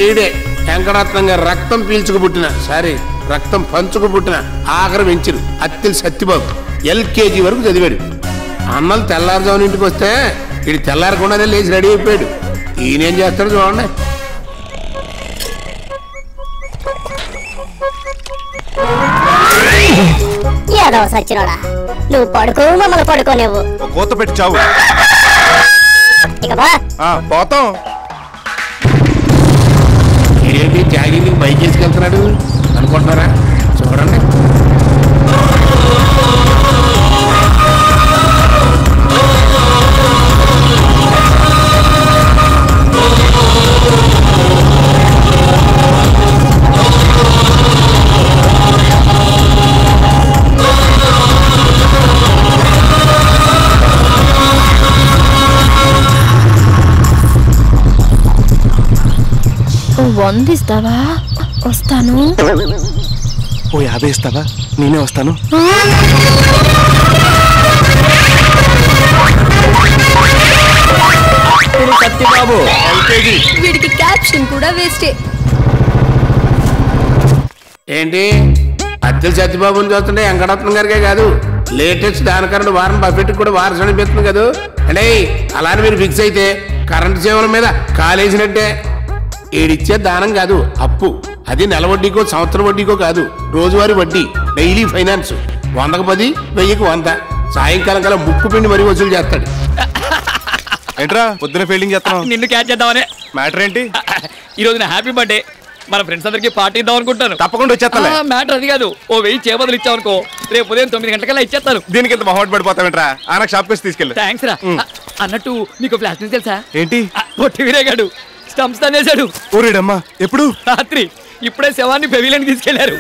ఈడే వెంకటరత్నం గారు రక్తం పీల్చుకు పుట్టిన రక్తం పంచుకు పుట్టిన ఆఖరి వెంచురు అత్తిలి సత్యబాబు. LKG వరకు చదివాడు. అన్నలు తెల్లారుజామున ఇంటికి వస్తే వీడు తెల్లారకుండానే లేచి రెడీ అయిపోయాడు. ఈయనేం చేస్తాడు చూడండి. సచ్చినోడా నువ్వు పడుకో, మమ్మల్ని పడుకో. నువ్వు కోత పెట్టి చావు. ఇక పోతాం. ఏంటి జాగింగ్ బైక్ వేసుకెళ్తున్నాడు అనుకుంటున్నారా? చూడండి. వందిస్తావా? వస్తాను. ఓ 50 ఇస్తావా? నేనే వస్తాను. సత్యబాబు వీడికి క్యాప్షన్ కూడా వేస్టే. ఏంటి అత్తిలి సత్యబాబుని చూస్తుంటే వెంకటరత్నం గారికే కాదు, లేటెస్ట్ దానికరెంట్ వారం బఫెట్ కూడా వారసు అనిపిస్తుంది కదా. అంటే అలానే మీరు ఫిక్స్ అయితే కరెంటు సేవల మీద కాలేసినట్టే. ఏడిచ్చే దానం కాదు, అప్పు. అది నెల వడ్డీకో సంవత్సరం వడ్డీకో కాదు, రోజువారీ వడ్డీ, డైలీ ఫైనాన్స్. 100కు 10, 1000కు 100. సాయంకాలం కల్లా ముక్కు పిండి మరీ వసూలు చేస్తాడు. ఏంట్రా పొద్దున ఫీల్డింగ్ చేస్తాను? నిన్ను క్యాచ్ చేద్దామనే. మ్యాటర్ ఏంటి? ఈ రోజు నా హ్యాపీ బర్త్డే. మన ఫ్రెండ్స్ అందరికి పార్టీ ఇద్దాం అనుకుంటాను. తప్పకుండా వచ్చేస్తా. మ్యాటర్ అది కాదు, ఓ 1000 చేపదులు ఇచ్చావు అనుకో, రేపు ఉదయం 9 గంటలకల్లా ఇచ్చేస్తాను. దీనికి ఇంత మొహమాట పడిపోతావేంట్రా? ఆయన షాప్ కి తీసుకెళ్ళి. థ్యాంక్స్ రా. అన్నట్టు నీకు ఫ్లాష్ న్యూస్ తెలుసా? ఏంటి? పొట్టి విరేగాడు స్టంప్స్ తనేశాడు. ఊరేడమ్మా. ఎప్పుడు? రాత్రి. ఇప్పుడే శవాన్ని పెవిలియన్ తీసుకెళ్లారు.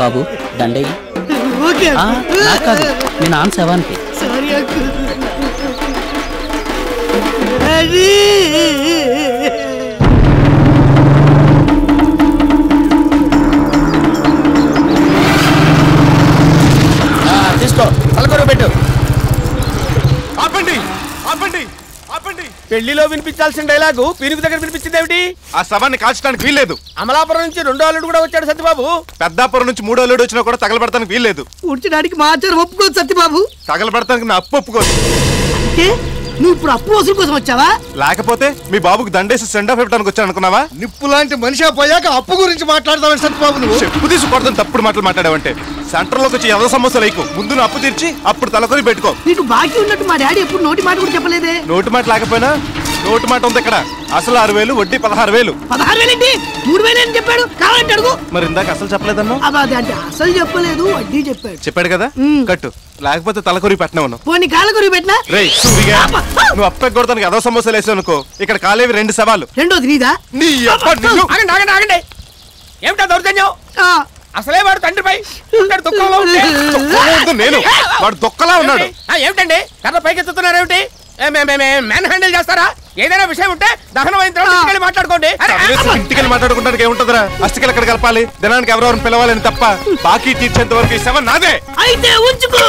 బాబు దండే. నేను ఆన్ శవానికి. తీసుకో, తలకొర పెట్టు. ఆపండి ఆపండి ఆపండి. పెళ్లిలో వినిపించాల్సిన డైలాగు పీనుగు దగ్గర వినిపించింది ఏమిటి? ఆ శవాన్ని కాల్చడానికి వీల్లేదు. అమలాపురం నుంచి 2వ అల్లుడు కూడా వచ్చాడు సత్యబాబు. పెద్దాపురం నుంచి 3వ అల్లుడు వచ్చినా కూడా తగలబెడతానికి వీల్లేదు. కూర్చోడానికి మా ఆచారం ఒప్పుకోదు సత్యబాబు. తగలబెడతానికి నా అప్పు ఒప్పుకోదు. నువ్వు ఇప్పుడు అప్పు వసూలు కోసం వచ్చావా? లేకపోతే మీ బాబుకి దండేసి సెండ్ ఆఫ్ ఇవ్వడానికి వచ్చాను అనుకున్నావా? నిప్పు లాంటి మనిషి పోయాక అప్పు గురించి మాట్లాడతావని సత్యబాబు నువ్వు చెప్పు తీసుకొడతాను. తప్పుడు మాటలు మాట్లాడావంటే సెంటర్ లోకి వచ్చి ఎవరి సమస్యలు అయికు ముందు నువ్వు అప్పు తీర్చి అప్పుడు తలకొని పెట్టుకో. నీకు బాకీ ఉన్నట్టు మా డాడీ ఎప్పుడు నోటి మాట కూడా చెప్పలేదే. నోటి మాట లేకపోయినా నోటి మాట ఉంది ఇక్కడ. అసలు 6000, వడ్డీ 16000. 16000 ఏంటి? 3000 అని చెప్పాడు. కావాలంటే అడుగు. మరి ఇందాక అసలు చెప్పలేదన్నా? అంటే అసలు చెప్పలేదు, వడ్డీ చెప్పాడు. చెప్పాడు కదా, కట్టు. లేకపోతే తలకొరి పెట్టినావు. పోనీ కాలకొరి పెట్టినా? నువ్వు అప్పకి కొడతానికి అదో సమస్యలు వేసావు అనుకో, ఇక్కడ కాలేవి 2 సవాలు. రెండోది నీదా? ఆగండి. ఏమిటా దౌర్జన్యం? అసలే వాడు తండ్రిపై నేను వాడు దొక్కలా ఉన్నాడు. ఏమిటండి కర్ర పైకెత్తుతున్నారు? ఏమిటి మ్యాన్ హ్యాండిల్ చేస్తారా? ఏదైనా విషయం ఉంటే దహనం అయిన తర్వాత మాట్లాడుకోండి. ఇంటికి మాట్లాడుకుంటానికి ఏముంటదరా? అస్థికలు ఎక్కడ కలపాలి, దినానికి ఎవరెవరిని పిలవాలని తప్ప బాకీ తీర్చేంత వరకు ఈ శవం నాదే. అయితే ఉంచుకో.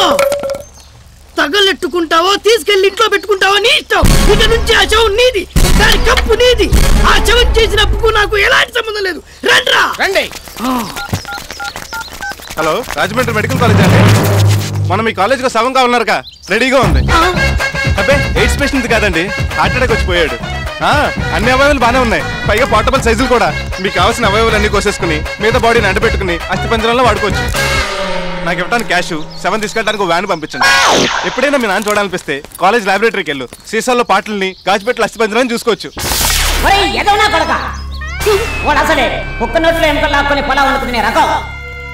తగలెట్టుకుంటావో తీసుకెళ్లి ఇంట్లో పెట్టుకుంటావో నీ ఇష్టం. ఇక నుంచి ఆ శవం నీది, దాని కప్పు నీది. ఆ శవం చేసిన అప్పుకు నాకు ఎలాంటి సంబంధం లేదు. రండి. హలో, రాజమండ్రి మెడికల్ కాలేజ్ అండి. మనం ఈ కాలేజ్ లో శవం కావాలన్నారుగా, రెడీగా ఉంది. అబ్బే ఎయిడ్స్ పేషెంట్ కాదండి, హార్ట్ అటాక్ వచ్చిపోయాడు. అన్ని అవయవాలు బాగానే ఉన్నాయి, పైగా పోర్టబుల్ సైజులు కూడా. మీకు కావాల్సిన అవయవాలు అన్ని కోసేసుకుని మీద బాడీని అంటపెట్టుకుని అస్థిపంజరంలో వాడుకోవచ్చు. నాకు ఇవ్వడానికి క్యాష్, శవం తీసుకెళ్ళడానికి వ్యాన్ పంపించండి. ఎప్పుడైనా మీ నాన్న చూడాలనిపిస్తే కాలేజ్ లైబ్రరీకి వెళ్ళు. సీసాల్లో పాటల్ని, గాజుపెట్టలు, అస్థిపంజరాన్ని చూసుకోవచ్చు.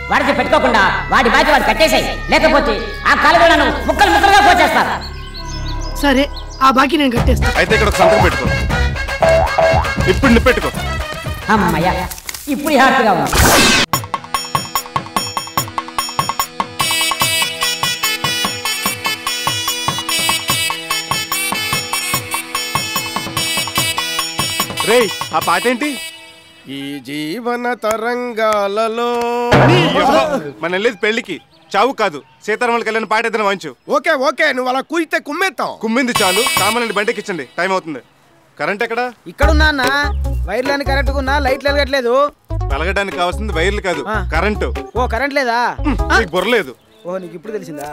వాడికి పెట్టుకోకుండా వాడి బాధ్యత వాడు కట్టేసాయి, లేకపోతే ఆ కాలువలను ముక్కలు ముక్కలుగా పోచేస్తారు. సరే, ఆ బాకీ నేను కట్టేస్తా. అయితే ఇక్కడ ఒక సంతకం పెట్టుకో. ఇప్పుడు నిప్పెట్టుకో. అమ్మయ్యా, ఇప్పుడు హ్యాపీగా ఉంది. రేయ్, ఆ పాట ఏంటి? ఈ జీవన తరంగాలలో మన వెళ్ళేది పెళ్లికి, చావు కాదు, సీతారాములకి వెళ్ళిన పాట ఏదైనా వాయించు. ఓకే ఓకే, నువ్వు అలా కూయితే కుమ్మేస్తాం. కుమ్మింది చాలు, సామాన్యుని బండికి ఇచ్చండి, టైం అవుతుంది. కరెంట్ ఎక్కడా? ఇక్కడున్నా అన్న, వైర్లని కరెక్ట్ గా ఉన్నా, లైట్లు వెలగట్లేదు. వెలగడానికి కావాల్సింది వైర్లు కాదు, కరెంటు. ఓ కరెంట్ లేదా? నీకు బుర్రలేదు. ఓ నీకు ఇప్పుడు తెలిసిందా?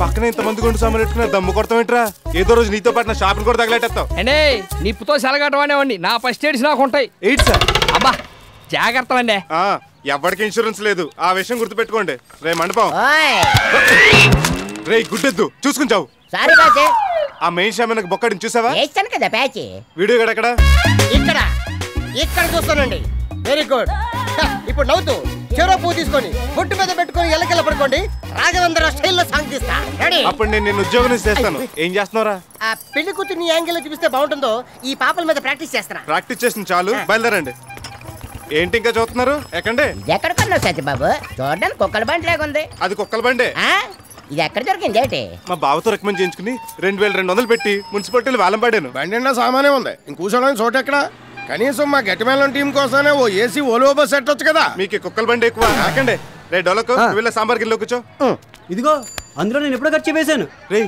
పక్కన ఇంతమంది గుండు సామాన్లు పెట్టుకున్నా దమ్ము కొడతామేంట్రా? ఏదో రోజు నీతో పాటు నా షాప్ని కూడా తగలెట్టేస్తావు. అండి నిప్పుతో సెలగట్టమనేవండి, నా ఫస్ట్ ఎయిడ్స్ నాకు ఉంటాయి. ఎయిడ్సా? అబ్బా జాగ్రత్త అండి. ఎవరికి ఇన్సూరెన్స్ లేదు, ఆ విషయం గుర్తుపెట్టుకోండి. రే మండపం, రే గుడ్డెద్దు చూసుకుంటావు. సారీ బాసే. ఆ మెయిన్ షామీనకు బొక్కడిని చూసావా? వేస్తాను కదా ప్యాచ్. వీడియో ఎక్కడ? ఇక్కడ ఇక్కడ చూస్తానండి. Very good. ఇప్పుడు నవ్వుతూ చెరో పువ్వు తీసుకొని బొట్టు మీద పెట్టుకొని ఎల్లకెళ్ళ పడుకోండి. రాఘవేంద్ర స్టైల్లో సాంగ్ తీస్తా. రెడీ? అప్పుడు నేను ఉద్యోగం నుంచి చేస్తాను. ఏం చేస్తున్నారా? ఆ పెళ్లి కూతుర్ని యాంగిల్ చూపిస్తే బాగుంటుందో ఈ పాపల మీద ప్రాక్టీస్ చేస్తారా? ప్రాక్టీస్ చేసిన చాలు, బయలుదేరండి. ఏంటి ఇంకా చూస్తున్నారు? ఎక్కండి. ఇది ఎక్కడ కొన్నావు సత్యబాబు? చూడడానికి కుక్కల బండి లాగుంది. అది కుక్కల బండే. ఇది ఎక్కడ దొరికింది ఏంటి? మా బావతో రికమెండ్ చేయించుకుని 2200 పెట్టి మున్సిపాలిటీలో వేలం పడాను. బండి నిండా సామానే ఉంది, ఇంకూసడానికి చోటు ఎక్కడ? కనీసం మా గట్టిమేళం టీం కోసమే ఓ ఏసీ ఓలో బస్ సెట్టొచ్చు కదా. మీకు కుక్కల బండి ఎక్కువ. ఎక్కండి. రే డోలకు వీళ్ళ సాంబార్ గిల్లో కూర్చో. ఇదిగో అందులో నేను ఎప్పుడో ఖర్చు వేసాను. రే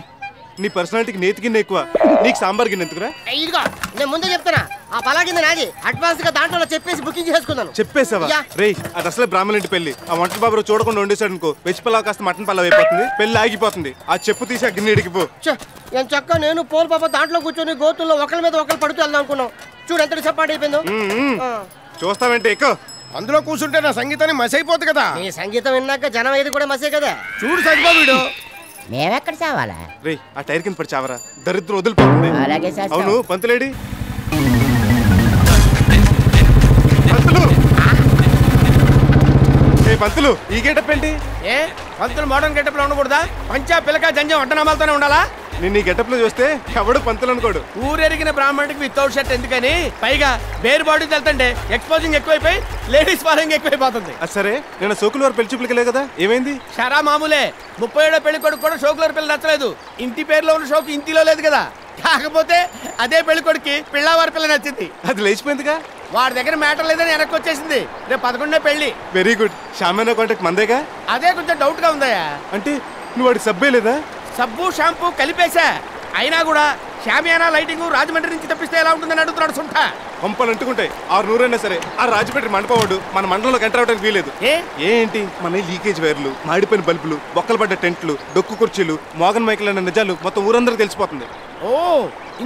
నీ పర్సనాలిటీకి నేతి గిన్నె ఎక్కువ, నీకు సాంబార్ గిన్నె ఎందుకురా? ఇదిగో నేను ముందే చెప్తున్నా, ఆ పలా కింద నాది. అడ్వాన్స్ గా దాంట్లో చెప్పేసి బుకింగ్ చేసుకున్నాను. చెప్పేసావా? రే అది అసలే బ్రాహ్మణ ఇంటి పెళ్లి. ఆ వంట బాబు చూడకుండా వండేసాడు అనుకో, వెజ్ పలావ్ కాస్త మటన్ పలావ్ అయిపోతుంది, పెళ్లి ఆగిపోతుంది. ఆ చెప్పు తీసి ఆ గిన్నె ఇడికిపో. నేను చక్క నేను పోల్ పాప దాంట్లో కూర్చొని గోతుల్లో ఒకరి మీద ఒకరు పడుతూ వెళ్దాం అనుకున్నాం. చూడు ఎంత డిసప్పాయింట్ అయిపోయిందో. చూస్తావంటే ఎక్కువ అందులో కూర్చుంటే నా సంగీతాన్ని మసైపోద్ది కదా. నీ సంగీతం విన్నాక జనం ఏది కూడా మసే కదా. చూడు సత్యబాబు, మేమెక్కడ చావాలా? రే ఆ టైర్ కింద పడి చావరా, దరిద్రం వదిలిపోతుంది. అలాగే చేస్తాం. అవును పంతులేడి? పంతులు ఈ గెటప్ ఏంటి? ఏ పంతులు మోడర్న్ గెటప్ లో ఉండకూడదా? పంచా పిల్లక జంజం వంటనామాలతోనే ఉండాలా? నేను ఈ గెటప్ లో చూస్తే ఎవడు పంతులు అనుకోడు. ఊరెరిగిన బ్రాహ్మణుడికి వితౌట్ షర్ట్ ఎందుకని, పైగా బేర్ బాడీ వెళ్తుంటే ఎక్స్పోజింగ్ ఎక్కువైపోయి లేడీస్ ఫాలోయింగ్ ఎక్కువైపోతుంది. సరే నేను సోకుల వారు పెళ్లి చూపులకి కదా, ఏమైంది? షరా మామూలే. 37 పెళ్లి కొడుకు కూడా షోకులవారి పిల్ల నచ్చలేదు. ఇంటి పేరులో ఉన్న షోకు ఇంటిలో లేదు కదా. కాకపోతే అదే పెళ్లి కొడుకి పిల్లవారి పిల్ల నచ్చింది. అది లేచిపోయిందిగా. వాడి దగ్గర మ్యాటర్ లేదని వెనక్కి వచ్చేసింది. రేపు 11 పెళ్లి. Very good. షామేనా కాంటాక్ట్ మందేగా? అదే కొంచెం డౌట్ గా ఉందయ్యా. అంటే నువ్వు వాడికి సబ్బే లేదా? సబ్బు షాంపూ కలిపేశా. అయినా కూడా షామియానా లైటింగ్ రాజమండ్రి నుంచి తప్పిస్తే ఎలా ఉంటుందని అడుగుతున్నాడు సుంఠ. పంపలు అంటుకుంటాయి. 600 అయినా సరే ఆ రాజమండ్రి మండపవాడు మన మండలంలోకి ఎంటర్ అవడానికి వీలేదు. ఏంటి మన లీకేజ్ వైర్లు, మాడిపోయిన బల్బులు, బొక్కలు పడ్డ టెంట్లు, డొక్కు కుర్చీలు, మోగన్ మైకులు అన్న నిజాలు మొత్తం ఊరందరికి తెలిసిపోతుంది. ఓ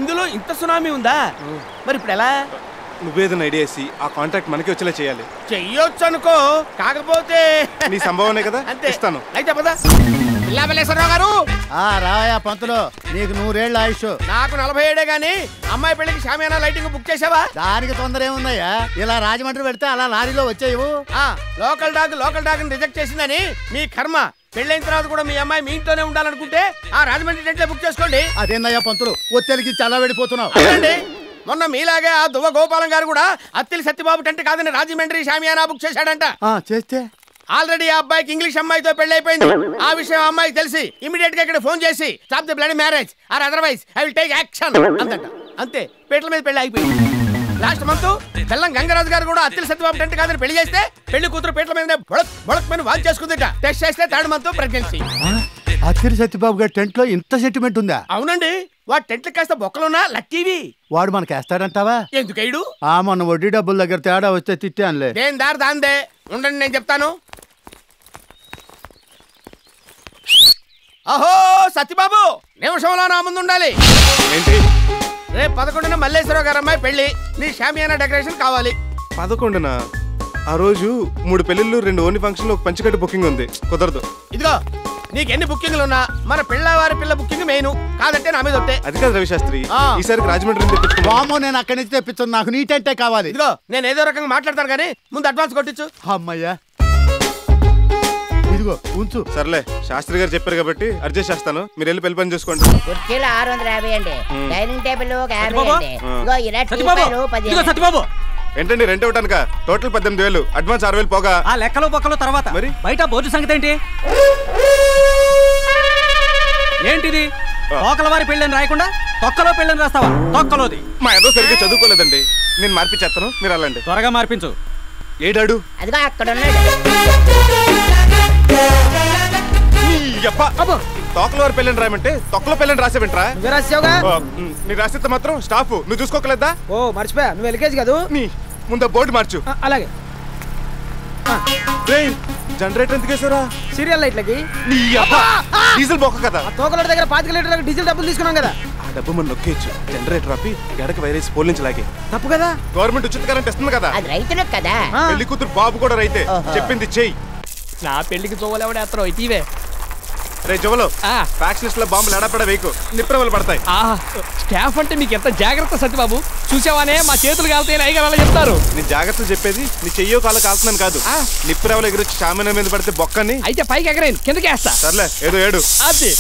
ఇందులో ఇంత సునామీ ఉందా? మరి ఇప్పుడు ఎలా? నువ్వేదైనా ఐడియా వేసి ఆ కాంట్రాక్ట్ మనకి వచ్చేలా చేయాలి. చెయ్యొచ్చు అనుకో, కాకపోతే నీ సంభవనే కదా, ఇస్తాను. అయితే పద. పిల్లాబలేశ్వరరావు గారు. రావయా పంతులు, నీకు 100 ఏళ్ళ ఆయుష్. నాకు 47 గానీ అమ్మాయి పెళ్లికి షామియానా లైటింగ్ బుక్ చేసావా? దానికి తొందర ఏముందయ్యా, ఇలా రాజమండ్రి పెడితే అలా లారీలో వచ్చేయవు. లోకల్ డాగ్ రిజెక్ట్ చేసిందని మీ కర్మ. పెళ్ళైన తర్వాత కూడా మీ అమ్మాయి మీ ఇంట్లోనే ఉండాలనుకుంటే ఆ రాజమండ్రి టెంట్లో బుక్ చేసుకోండి. అదేందయ్యా పంతులు, ఒత్తిడికి చాలా వెళ్ళిపోతున్నావు. మొన్న మీలాగే ఆ దువ్వ గోపాలం గారు కూడా అత్తిలి సత్యబాబు టెంట్ కాదని రాజమండ్రి షామియానా బుక్ చేశాడంట. చేస్తే ఆల్రెడీ ఆ అబ్బాయికి ఇంగ్లీష్ అమ్మాయితో పెళ్లి అయిపోయింది. ఆ విషయం అమ్మాయికి తెలిసి ఇమీడియట్ గా ఇక్కడ ఫోన్ చేసి stop the bloody marriage or otherwise I will take action అందంట. అంతే, పీటల మీద పెళ్లి అయిపోయింది. లాస్ట్ మంత్ బెల్లం గంగరాజు గారు కూడా అత్తిలి సత్యబాబు టెంట్ కాదని పెళ్లి చేస్తే పెళ్లి కూతురు పీటల మీద బొడక్ మీద వాల్ చేసుకుందిట. టెస్ట్ చేస్తే 3rd మంత్ ప్రెగ్నెన్సీ. అత్తిరి సత్యబాబు గారి టెంట్ లో ఇంత సెంటిమెంట్ ఉందా? అవునండి, వాడు టెంట్ కాస్త బొక్కలున్నా లక్కీవి. వాడు మనకేస్తాడంటావా? ఎందుకైడు? మొన్న వడ్డీ డబ్బుల దగ్గర తేడా వస్తే తిట్టానులే. దేని దారి దాందే. ఉండండి నేను చెప్తాను. అహో సత్యబాబు, నిమిషంలో నా ముందు ఉండాలి. రేపు 11న మల్లేశ్వరరావు గారు అమ్మాయి పెళ్లి. నీ షామియానా డెకరేషన్ కావాలి. 11న? ఆ రోజు 3 పెళ్లిళ్ళు, 2 ఓన్లీ ఫంక్షన్లు, ఒక పంచకట్టు బుకింగ్ ఉంది. కుదరదు. ఇదిగో నీకు ఎన్ని బుకింగ్లు ఉన్నా మన పిల్లవారి పిల్ల బుకింగ్ మెయిన్. కాదంటే నా మీద ఒట్టే. అది కాదు రవిశాస్త్రి, ఈసారికి రాజమండ్రి తెప్పించుకో. నేను అక్కడి నుంచి తెప్పించు, నాకు నీ టెంటే కావాలి. ఇదిగో నేను ఏదో రకంగా మాట్లాడతాను కానీ ముందు అడ్వాన్స్ కొట్టించు. అమ్మయ్యా, ఇదిగో ఉంచు. సర్లే, శాస్త్రి గారు చెప్పారు కాబట్టి అడ్జస్ట్ చేస్తాను. మీరు వెళ్ళి పెళ్లి పని చూసుకోండి. కుర్చీలు 650 అండి, డైనింగ్ టేబుల్ 50 అండి. ఇదిగో ఇలా రూపాయలు 10. సత్యబాబు ఏంటండి రెంట్ ఇవ్వటానిక? టోటల్ 18,000, అడ్వాన్స్ 6,000 పోగా. ఆ లెక్కలు బొక్కలు తర్వాత మరి బయట బోర్డు సంగతి ఏంటి? ఏంటిది? తోకల వారి పెళ్ళని రాయకుండా తొక్కలో పెళ్ళని రాస్తావా? తొక్కలోది. మా ఏదో సరిగ్గా చదువుకోలేదండి, నేను మార్పిచ్చేస్తాను, మీరు వెళ్ళండి. త్వరగా మార్పించు. ఏడాడు అదిగో అక్కడ ఉన్నాడు. తోకల వారి పెళ్ళని రాయమంటే తొక్కలో పెళ్ళని రాసేవింట్రా నువ్వే రాసావుగా నీ రాసిస్తే మాత్రం స్టాఫ్ నువ్వు చూసుకోకలేదా ఓ మర్చిపోయా నువ్వు ఎల్కేజీ కాదు నీ ముందు బోర్డు మార్చు అలాగే జనరేటర్ ఎందుకు వేసారా సీరియల్ లైట్లకి డీజిల్ బొక్క కదా తోకల దగ్గర 5 లీటర్లకు డీజిల్ డబ్బులు తీసుకున్నాం కదా ఆ డబ్బు మనం నొక్కేయచ్చు జనరేటర్ ఆపి గడకి వైరస్ పోలించలాగే తప్పు కదా గవర్నమెంట్ ఉచిత కరెంట్ ఇస్తుంది కదా అది రైతులకు కదా పెళ్లి కూతురు బాబు కూడా రైతే చెప్పింది చెయ్యి నా పెళ్లికి తోవలేవడేస్తారో ఇటీవే రే జవలో ఫ్యాక్షనిస్ట్ లో బాంబులు ఎడపడ వేకు నిప్రవలు పడతాయి స్టాఫ్ అంటే మీకు ఎంత జాగ్రత్త సత్యబాబు చూసావానే మా చేతులు కాలితే అయ్యగారు చెప్తారు నీ జాగ్రత్త చెప్పేది నీ చెయ్యో కాల కాల్తున్నాను కాదు నిప్రవలు ఎగురొచ్చి చామన మీద పడితే బొక్కని అయితే పైకి ఎగరేను కిందకి వేస్తా సర్లే ఏదో ఏడు అది